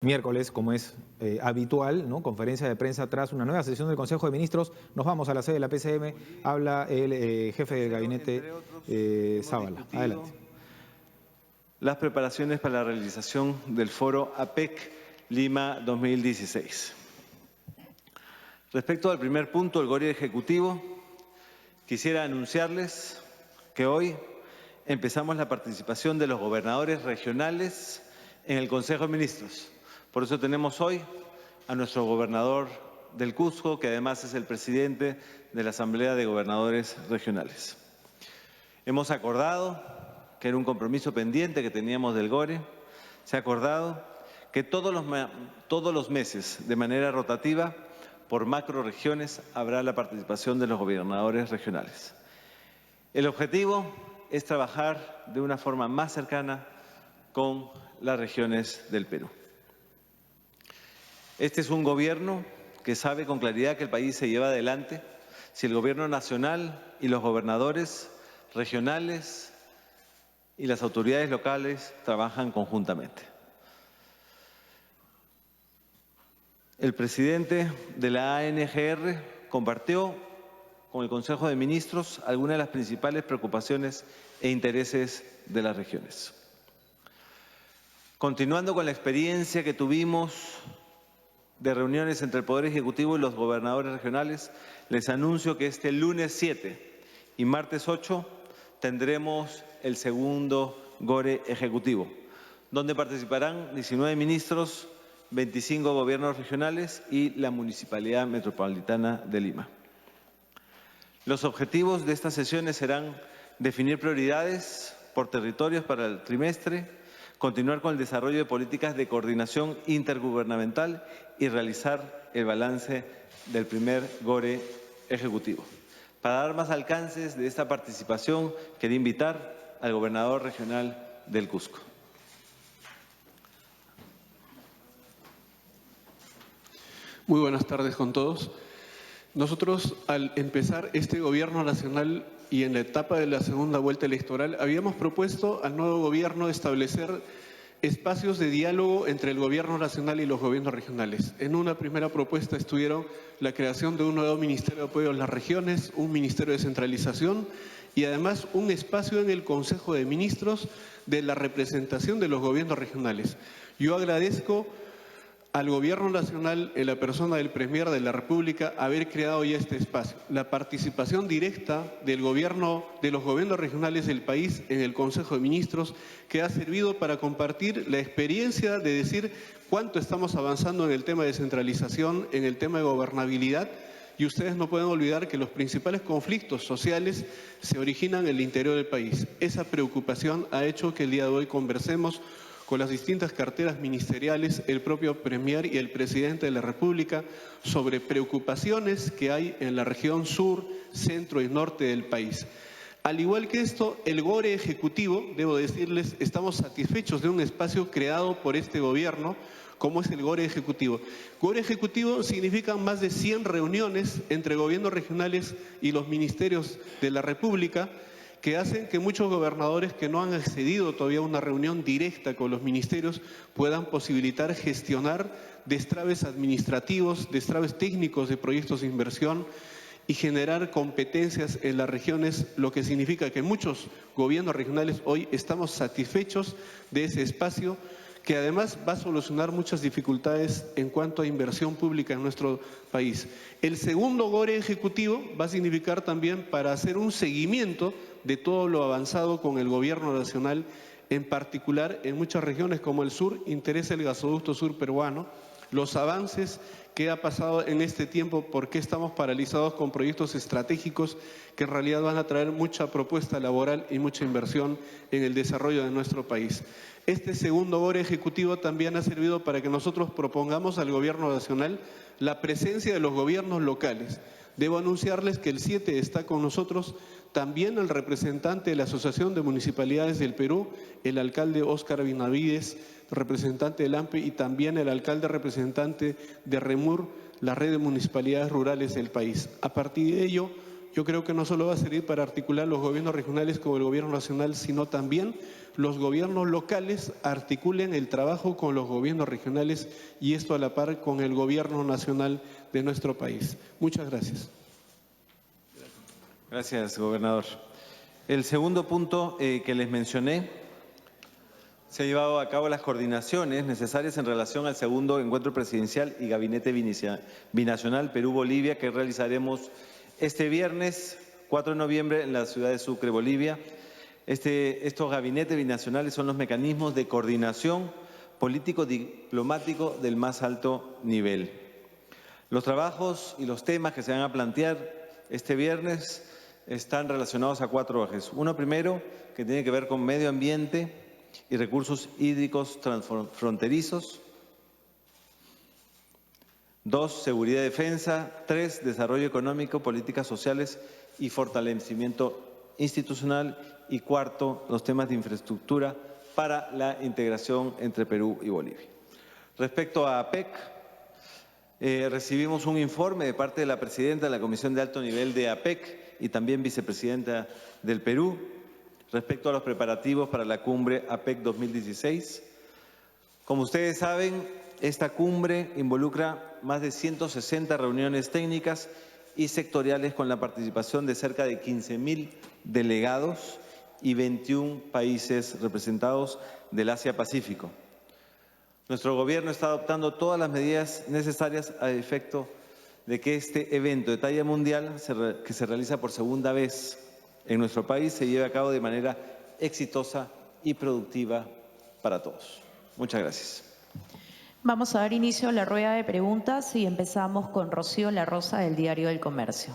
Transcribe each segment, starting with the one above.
Miércoles, como es habitual, ¿no? Conferencia de prensa tras una nueva sesión del Consejo de Ministros. Nos vamos a la sede de la PCM. Habla el jefe del gabinete, Zabala. Adelante. Las preparaciones para la realización del foro APEC Lima 2016. Respecto al primer punto, el GORI ejecutivo, quisiera anunciarles que hoy empezamos la participación de los gobernadores regionales en el Consejo de Ministros. Por eso tenemos hoy a nuestro gobernador del Cusco, que además es el presidente de la Asamblea de Gobernadores Regionales. Hemos acordado, que era un compromiso pendiente que teníamos del GORE, se ha acordado que todos los meses, de manera rotativa, por macroregiones, habrá la participación de los gobernadores regionales. El objetivo es trabajar de una forma más cercana con las regiones del Perú. Este es un gobierno que sabe con claridad que el país se lleva adelante si el gobierno nacional y los gobernadores regionales y las autoridades locales trabajan conjuntamente. El presidente de la ANGR compartió con el Consejo de Ministros algunas de las principales preocupaciones e intereses de las regiones. Continuando con la experiencia que tuvimos de reuniones entre el Poder Ejecutivo y los gobernadores regionales, les anuncio que este lunes 7 y martes 8 tendremos el segundo GORE ejecutivo, donde participarán 19 ministros, 25 gobiernos regionales y la Municipalidad Metropolitana de Lima. Los objetivos de estas sesiones serán definir prioridades por territorios para el trimestre, continuar con el desarrollo de políticas de coordinación intergubernamental y realizar el balance del primer GORE ejecutivo. Para dar más alcances de esta participación, quería invitar al gobernador regional del Cusco. Muy buenas tardes con todos. Nosotros, al empezar este gobierno nacional y en la etapa de la segunda vuelta electoral, habíamos propuesto al nuevo gobierno establecer espacios de diálogo entre el gobierno nacional y los gobiernos regionales. En una primera propuesta estuvieron la creación de un nuevo Ministerio de Apoyo a las Regiones, un Ministerio de Descentralización y además un espacio en el Consejo de Ministros de la representación de los gobiernos regionales. Yo agradezco al Gobierno Nacional, en la persona del Premier de la República, haber creado ya este espacio. La participación directa del gobierno, de los gobiernos regionales del país en el Consejo de Ministros, que ha servido para compartir la experiencia de decir cuánto estamos avanzando en el tema de descentralización, en el tema de gobernabilidad, y ustedes no pueden olvidar que los principales conflictos sociales se originan en el interior del país. Esa preocupación ha hecho que el día de hoy conversemos con las distintas carteras ministeriales, el propio Premier y el Presidente de la República, sobre preocupaciones que hay en la región sur, centro y norte del país. Al igual que esto, el GORE ejecutivo, debo decirles, estamos satisfechos de un espacio creado por este gobierno, como es el GORE ejecutivo. GORE ejecutivo significa más de 100 reuniones entre gobiernos regionales y los ministerios de la República, que hacen que muchos gobernadores que no han accedido todavía a una reunión directa con los ministerios puedan posibilitar gestionar destraves administrativos, destraves técnicos de proyectos de inversión y generar competencias en las regiones, lo que significa que muchos gobiernos regionales hoy estamos satisfechos de ese espacio, que además va a solucionar muchas dificultades en cuanto a inversión pública en nuestro país. El segundo GORE ejecutivo va a significar también para hacer un seguimiento de todo lo avanzado con el gobierno nacional, en particular en muchas regiones como el sur, interesa el gasoducto sur peruano, los avances que ha pasado en este tiempo, por qué estamos paralizados con proyectos estratégicos que en realidad van a traer mucha propuesta laboral y mucha inversión en el desarrollo de nuestro país. Este segundo GORE ejecutivo también ha servido para que nosotros propongamos al gobierno nacional la presencia de los gobiernos locales. Debo anunciarles que el 7 está con nosotros también el representante de la Asociación de Municipalidades del Perú, el alcalde Óscar Benavides, representante del AMPE, y también el alcalde representante de REMUR, la red de municipalidades rurales del país. A partir de ello, yo creo que no solo va a servir para articular los gobiernos regionales con el gobierno nacional, sino también los gobiernos locales articulen el trabajo con los gobiernos regionales y esto a la par con el gobierno nacional de nuestro país. Muchas gracias. Gracias, gobernador. El segundo punto que les mencioné, se han llevado a cabo las coordinaciones necesarias en relación al segundo encuentro presidencial y gabinete binacional Perú-Bolivia que realizaremos este viernes 4 de noviembre en la ciudad de Sucre, Bolivia. Estos gabinetes binacionales son los mecanismos de coordinación político-diplomático del más alto nivel. Los trabajos y los temas que se van a plantear este viernes están relacionados a 4 ejes. Uno primero, que tiene que ver con medio ambiente y recursos hídricos transfronterizos. 2, seguridad y defensa. 3, desarrollo económico, políticas sociales y fortalecimiento institucional. Y 4, los temas de infraestructura para la integración entre Perú y Bolivia. Respecto a APEC, recibimos un informe de parte de la presidenta de la Comisión de Alto Nivel de APEC y también vicepresidenta del Perú respecto a los preparativos para la cumbre APEC 2016. Como ustedes saben, esta cumbre involucra más de 160 reuniones técnicas y sectoriales con la participación de cerca de 15.000 delegados y 21 países representados del Asia-Pacífico. Nuestro gobierno está adoptando todas las medidas necesarias a efecto de que este evento de talla mundial, que se realiza por segunda vez en nuestro país, se lleve a cabo de manera exitosa y productiva para todos. Muchas gracias. Vamos a dar inicio a la rueda de preguntas y empezamos con Rocío La Rosa del Diario del Comercio.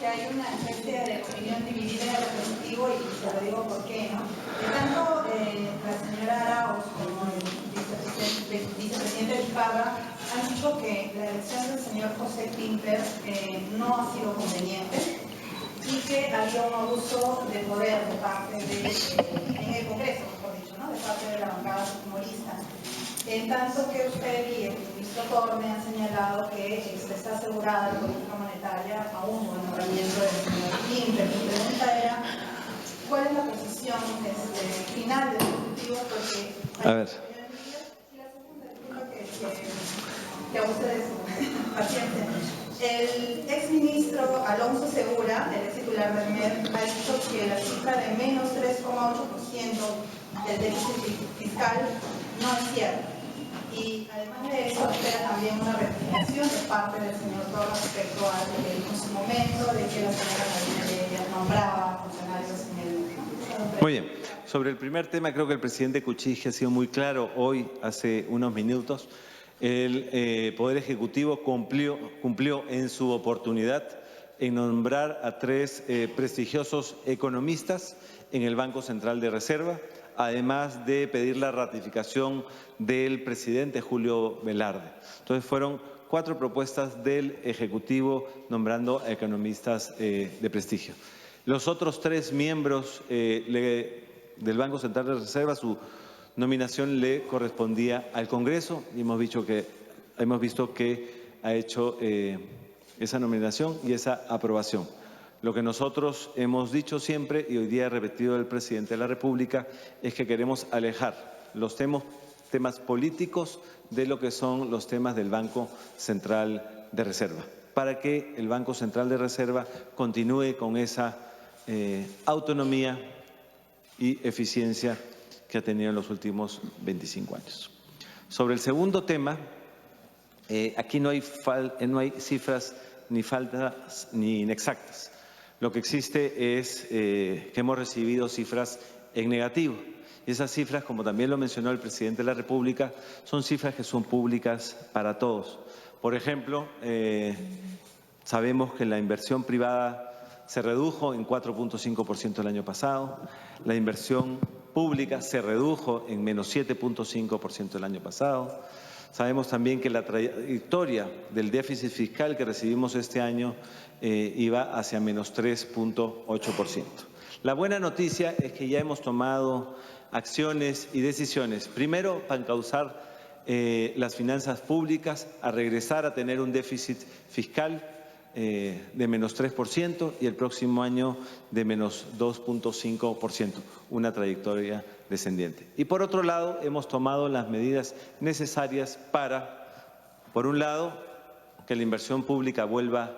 Hay una especie de opinión dividida en el Ejecutivo y se lo digo por qué, ¿no? Tanto la señora Arauz como el vicepresidente Vizcarra han dicho que la elección del señor José Klimper no ha sido conveniente y que había un abuso de poder de parte en el Congreso, mejor dicho, ¿no? De parte de la bancada fujimorista. En tanto que usted y el ministro Torne han señalado que está asegurada la política monetaria aún con el nombramiento del señor Klimper. Mi pregunta era, ¿cuál es la posición final del Ejecutivo? Porque a ver. Y la segunda, disculpa que a ustedes paciencia. El exministro Alonso Segura, el ex titular del MEF, ha dicho que la cifra de menos 3,8% del déficit fiscal no es cierta. Y además de eso, espera también una rectificación de parte del señor Torres respecto a lo que dijo en su momento, de que la señora Marina nombraba funcionarios en el... Muy bien. Sobre el primer tema, creo que el presidente Kuczynski ha sido muy claro hoy, hace unos minutos. El Poder Ejecutivo cumplió en su oportunidad en nombrar a 3 prestigiosos economistas en el Banco Central de Reserva, además de pedir la ratificación del presidente Julio Velarde. Entonces fueron 4 propuestas del Ejecutivo nombrando a economistas de prestigio. Los otros 3 miembros del Banco Central de Reserva, su nominación le correspondía al Congreso y hemos visto que ha hecho esa nominación y esa aprobación. Lo que nosotros hemos dicho siempre y hoy día ha repetido el presidente de la República es que queremos alejar los temas políticos de lo que son los temas del Banco Central de Reserva, para que el Banco Central de Reserva continúe con esa autonomía y eficiencia que ha tenido en los últimos 25 años. Sobre el segundo tema, aquí no hay cifras ni faltas ni inexactas. Lo que existe es que hemos recibido cifras en negativo. Y esas cifras, como también lo mencionó el presidente de la República, son cifras que son públicas para todos. Por ejemplo, sabemos que la inversión privada se redujo en 4,5% el año pasado, la inversión pública se redujo en menos 7,5% el año pasado. Sabemos también que la trayectoria del déficit fiscal que recibimos este año iba hacia menos 3.8%. La buena noticia es que ya hemos tomado acciones y decisiones, primero para encauzar las finanzas públicas a regresar a tener un déficit fiscal de menos 3% y el próximo año de menos 2.5%, una trayectoria descendiente. Y por otro lado, hemos tomado las medidas necesarias para, por un lado, que la inversión pública vuelva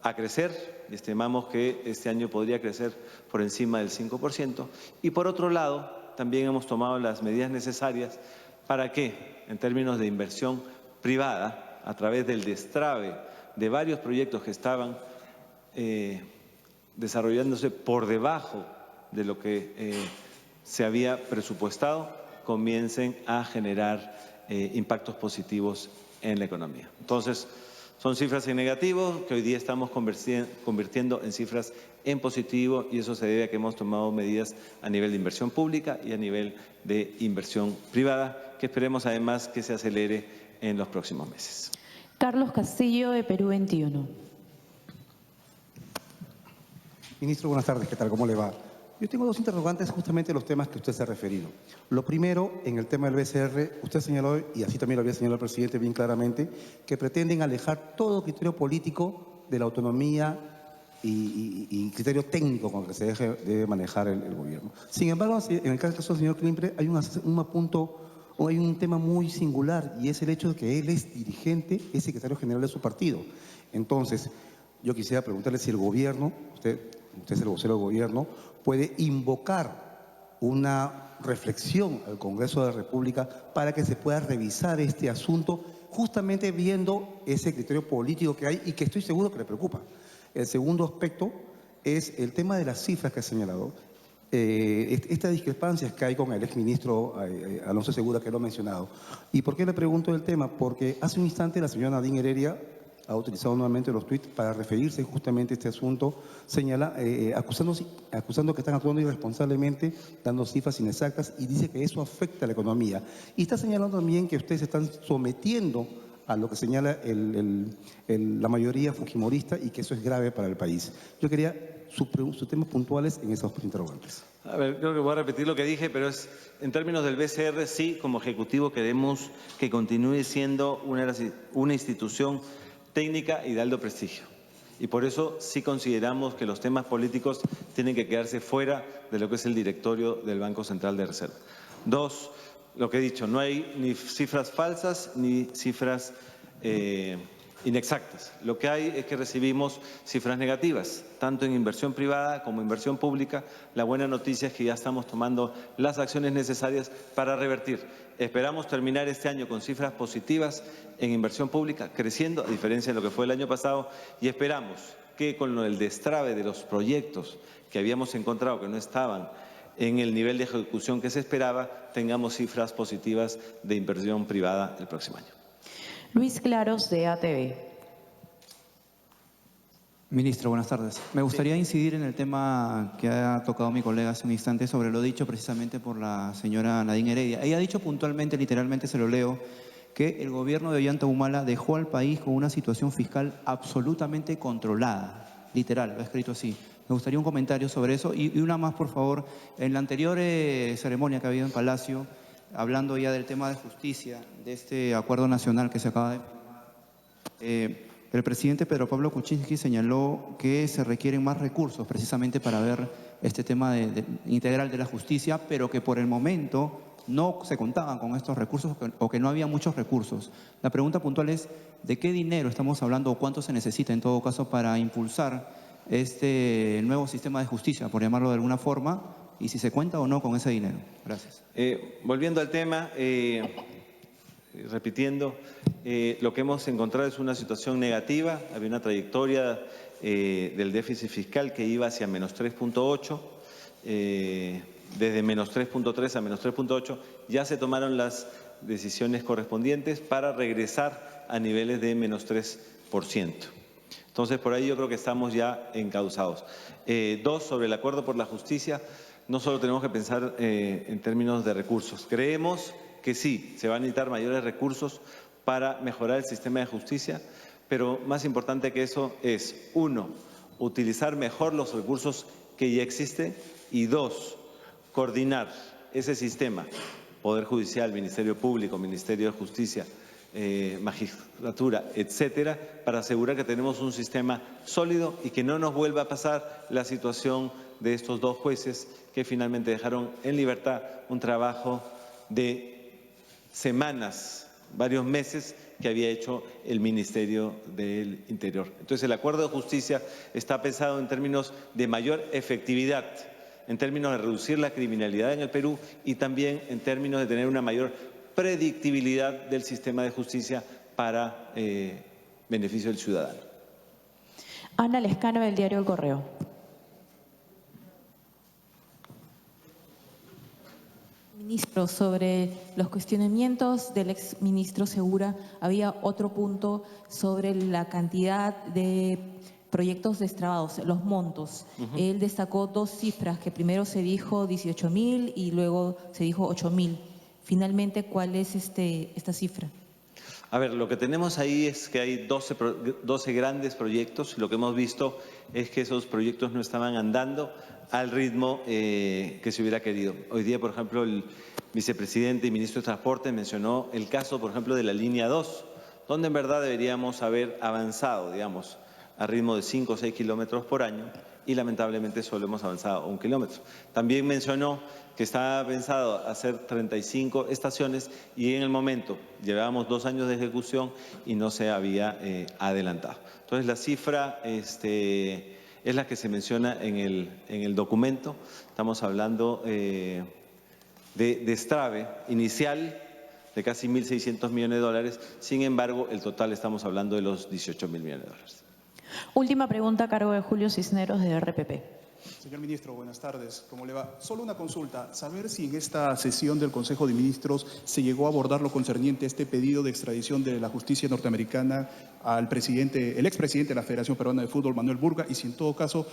a crecer, y estimamos que este año podría crecer por encima del 5%, y por otro lado, también hemos tomado las medidas necesarias para que, en términos de inversión privada, a través del destrave de varios proyectos que estaban desarrollándose por debajo de lo que se había presupuestado, comiencen a generar impactos positivos en la economía. Entonces, son cifras en negativo que hoy día estamos convirtiendo en cifras en positivo, y eso se debe a que hemos tomado medidas a nivel de inversión pública y a nivel de inversión privada, que esperemos además que se acelere en los próximos meses. Carlos Castillo, de Perú 21. Ministro, buenas tardes. ¿Qué tal? ¿Cómo le va? Yo tengo dos interrogantes justamente en los temas que usted se ha referido. Lo primero, en el tema del BCR, usted señaló, y así también lo había señalado el presidente bien claramente, que pretenden alejar todo criterio político de la autonomía y criterio técnico con el que se debe manejar el gobierno. Sin embargo, en el caso del señor Klimper, hay hay un tema muy singular, y es el hecho de que él es dirigente, es secretario general de su partido. Entonces, yo quisiera preguntarle si el gobierno, usted es el vocero del gobierno, puede invocar una reflexión al Congreso de la República para que se pueda revisar este asunto, justamente viendo ese criterio político que hay y que estoy seguro que le preocupa. El segundo aspecto es el tema de las cifras que ha señalado. Estas discrepancias que hay con el exministro Alonso Segura, que lo ha mencionado. ¿Y por qué le pregunto el tema? Porque hace un instante la señora Nadine Heredia ha utilizado nuevamente los tweets para referirse justamente a este asunto, acusando que están actuando irresponsablemente, dando cifras inexactas, y dice que eso afecta a la economía. Y está señalando también que ustedes se están sometiendo a lo que señala la mayoría fujimorista, y que eso es grave para el país. Yo quería sus temas puntuales en esos interrogantes. A ver, creo que voy a repetir lo que dije, pero es en términos del BCR, sí, como Ejecutivo queremos que continúe siendo una institución técnica y de alto prestigio. Y por eso sí consideramos que los temas políticos tienen que quedarse fuera de lo que es el directorio del Banco Central de Reserva. Dos, lo que he dicho, no hay ni cifras falsas ni cifras inexactas. Lo que hay es que recibimos cifras negativas, tanto en inversión privada como inversión pública. La buena noticia es que ya estamos tomando las acciones necesarias para revertir. Esperamos terminar este año con cifras positivas en inversión pública, creciendo, a diferencia de lo que fue el año pasado, y esperamos que con el destrave de los proyectos que habíamos encontrado que no estaban en el nivel de ejecución que se esperaba, tengamos cifras positivas de inversión privada el próximo año. Luis Claros, de ATV. Ministro, buenas tardes. Me gustaría incidir en el tema que ha tocado mi colega hace un instante sobre lo dicho precisamente por la señora Nadine Heredia. Ella ha dicho puntualmente, literalmente se lo leo, que el gobierno de Ollanta Humala dejó al país con una situación fiscal absolutamente controlada. Literal, lo ha escrito así. Me gustaría un comentario sobre eso. Y una más, por favor. En la anterior ceremonia que ha habido en Palacio, hablando ya del tema de justicia, de este acuerdo nacional que se acaba de firmar, el presidente Pedro Pablo Kuczynski señaló que se requieren más recursos precisamente para ver este tema integral de la justicia, pero que por el momento no se contaban con estos recursos o que no había muchos recursos. La pregunta puntual es, ¿de qué dinero estamos hablando o cuánto se necesita en todo caso para impulsar este nuevo sistema de justicia, por llamarlo de alguna forma, y si se cuenta o no con ese dinero? Gracias. Volviendo al tema, repitiendo, lo que hemos encontrado es una situación negativa. Había una trayectoria del déficit fiscal que iba hacia menos 3.8, desde menos 3.3 a menos 3.8, ya se tomaron las decisiones correspondientes para regresar a niveles de menos 3%. Entonces, por ahí yo creo que estamos ya encauzados. Dos, sobre el acuerdo por la justicia, no solo tenemos que pensar en términos de recursos. Creemos que sí, se van a necesitar mayores recursos para mejorar el sistema de justicia, pero más importante que eso es, 1, utilizar mejor los recursos que ya existen y 2, coordinar ese sistema, Poder Judicial, Ministerio Público, Ministerio de Justicia, magistratura, etcétera, para asegurar que tenemos un sistema sólido y que no nos vuelva a pasar la situación de estos 2 jueces que finalmente dejaron en libertad un trabajo de semanas, varios meses que había hecho el Ministerio del Interior. Entonces, el acuerdo de justicia está pensado en términos de mayor efectividad, en términos de reducir la criminalidad en el Perú y también en términos de tener una mayor predictibilidad del sistema de justicia para beneficio del ciudadano. Ana Lescano, del diario El Correo. Ministro, sobre los cuestionamientos del exministro Segura, había otro punto sobre la cantidad de proyectos destrabados, los montos. Él destacó 2 cifras, que primero se dijo 18.000 y luego se dijo 8.000. Finalmente, ¿cuál es esta cifra? A ver, lo que tenemos ahí es que hay 12 grandes proyectos y lo que hemos visto es que esos proyectos no estaban andando al ritmo que se hubiera querido. Hoy día, por ejemplo, el vicepresidente y ministro de Transporte mencionó el caso, por ejemplo, de la línea 2, donde en verdad deberíamos haber avanzado, digamos, a ritmo de 5 o 6 kilómetros por año y lamentablemente solo hemos avanzado 1 kilómetro. También mencionó que estaba pensado hacer 35 estaciones y en el momento llevábamos 2 años de ejecución y no se había adelantado. Entonces la cifra es la que se menciona en el documento. Estamos hablando de destrave inicial de casi 1.600 millones de dólares. Sin embargo, el total estamos hablando de los 18.000 millones de dólares. Última pregunta a cargo de Julio Cisneros, de RPP. Señor ministro, buenas tardes. ¿Cómo le va? Solo una consulta. Saber si en esta sesión del Consejo de Ministros se llegó a abordar lo concerniente a este pedido de extradición de la justicia norteamericana al el expresidente de la Federación Peruana de Fútbol, Manuel Burga, y si en todo caso,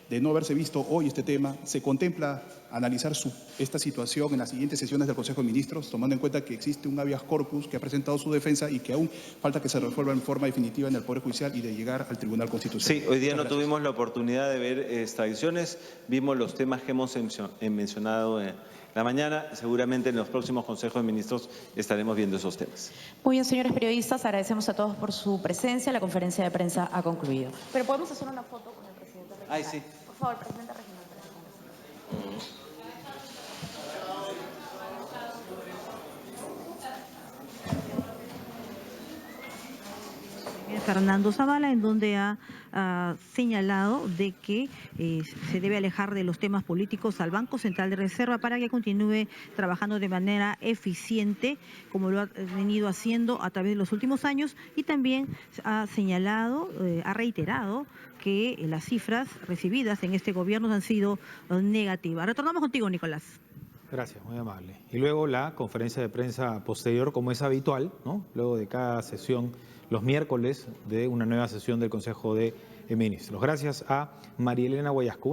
de no haberse visto hoy este tema, ¿se contempla analizar esta situación en las siguientes sesiones del Consejo de Ministros, tomando en cuenta que existe un habeas corpus que ha presentado su defensa y que aún falta que se resuelva en forma definitiva en el Poder Judicial y de llegar al Tribunal Constitucional? Sí, hoy día no tuvimos la oportunidad de ver extradiciones, vimos los temas que hemos mencionado la mañana. Seguramente en los próximos consejos de ministros estaremos viendo esos temas. Muy bien, señores periodistas, agradecemos a todos por su presencia. La conferencia de prensa ha concluido. Pero podemos hacer una foto con el presidente regional. Ay, sí. Por favor, presidente regional. Fernando Zavala, en donde ha señalado de que se debe alejar de los temas políticos al Banco Central de Reserva para que continúe trabajando de manera eficiente, como lo ha venido haciendo a través de los últimos años, y también ha señalado, ha reiterado que las cifras recibidas en este gobierno han sido negativas. Retornamos contigo, Nicolás. Gracias, muy amable. Y luego la conferencia de prensa posterior, como es habitual, ¿no? Luego de cada sesión, los miércoles de una nueva sesión del Consejo de Ministros. Gracias a María Elena Guayascu.